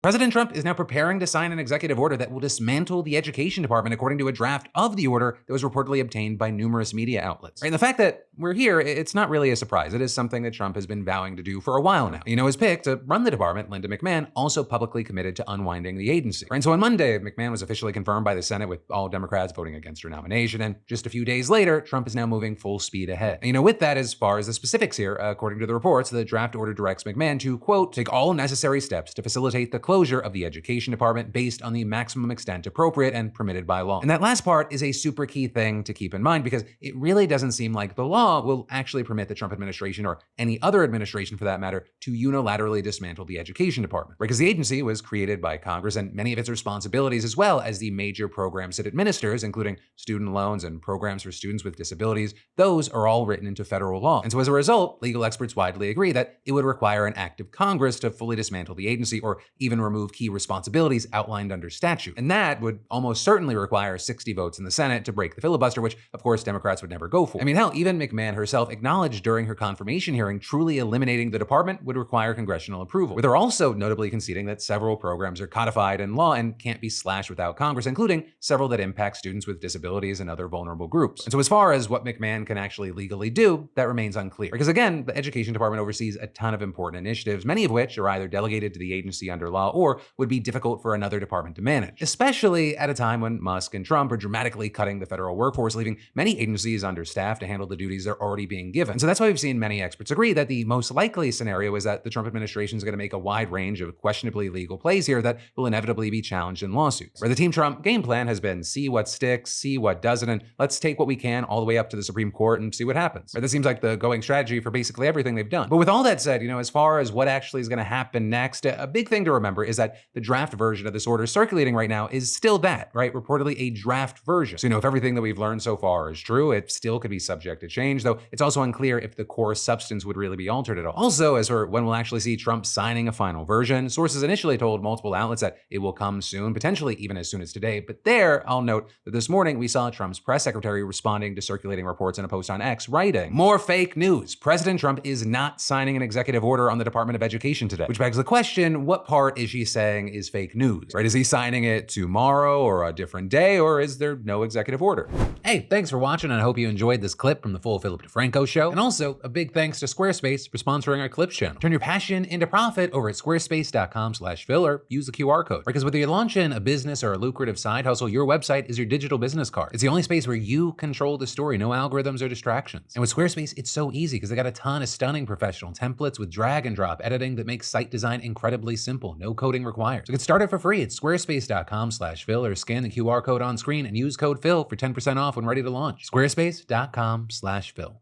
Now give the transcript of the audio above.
President Trump is now preparing to sign an executive order that will dismantle the education department, according to a draft of the order that was reportedly obtained by numerous media outlets. And the fact that we're here, it's not really a surprise. It is something that Trump has been vowing to do for a while now. His pick to run the department, Linda McMahon, also publicly committed to unwinding the agency. And so on Monday, McMahon was officially confirmed by the Senate, with all Democrats voting against her nomination. And just a few days later, Trump is now moving full speed ahead. And with that, as far as the specifics here, according to the reports, the draft order directs McMahon to, quote, take all necessary steps to facilitate the closure of the education department based on the maximum extent appropriate and permitted by law. And that last part is a super key thing to keep in mind, because it really doesn't seem like the law will actually permit the Trump administration, or any other administration for that matter, to unilaterally dismantle the education department. Because the agency was created by Congress, and many of its responsibilities, as well as the major programs it administers, including student loans and programs for students with disabilities, those are all written into federal law. And so as a result, legal experts widely agree that it would require an act of Congress to fully dismantle the agency, or even remove key responsibilities outlined under statute. And that would almost certainly require 60 votes in the Senate to break the filibuster, which of course Democrats would never go for. Hell, even McMahon herself acknowledged during her confirmation hearing truly eliminating the department would require congressional approval, with her also notably conceding that several programs are codified in law and can't be slashed without Congress, including several that impact students with disabilities and other vulnerable groups. And so as far as what McMahon can actually legally do, that remains unclear. Because again, the Education Department oversees a ton of important initiatives, many of which are either delegated to the agency under law or would be difficult for another department to manage, especially at a time when Musk and Trump are dramatically cutting the federal workforce, leaving many agencies understaffed to handle the duties they're already being given. So that's why we've seen many experts agree that the most likely scenario is that the Trump administration is going to make a wide range of questionably legal plays here that will inevitably be challenged in lawsuits. Where the Team Trump game plan has been see what sticks, see what doesn't, and let's take what we can all the way up to the Supreme Court and see what happens. This seems like the going strategy for basically everything they've done. But with all that said, as far as what actually is going to happen next, a big thing to remember is that the draft version of this order circulating right now is still that, right? Reportedly a draft version. So, if everything that we've learned so far is true, it still could be subject to change, though it's also unclear if the core substance would really be altered at all. Also, as for when we'll actually see Trump signing a final version, sources initially told multiple outlets that it will come soon, potentially even as soon as today. But there, I'll note that this morning we saw Trump's press secretary responding to circulating reports in a post on X, writing, more fake news. President Trump is not signing an executive order on the Department of Education today. Which begs the question, what part is she saying is fake news, right? Is he signing it tomorrow or a different day, or is there no executive order? Hey, thanks for watching, and I hope you enjoyed this clip from the full Philip DeFranco show. And also, a big thanks to Squarespace for sponsoring our Clips channel. Turn your passion into profit over at squarespace.com/Phil, or use the QR code. Because whether you're launching a business or a lucrative side hustle, your website is your digital business card. It's the only space where you control the story, no algorithms or distractions. And with Squarespace, it's so easy because they got a ton of stunning professional templates with drag and drop editing that makes site design incredibly simple, no coding required. So get started for free at squarespace.com/Phil, or scan the QR code on screen and use code Phil for 10% off when ready to launch. Squarespace.com/Phil.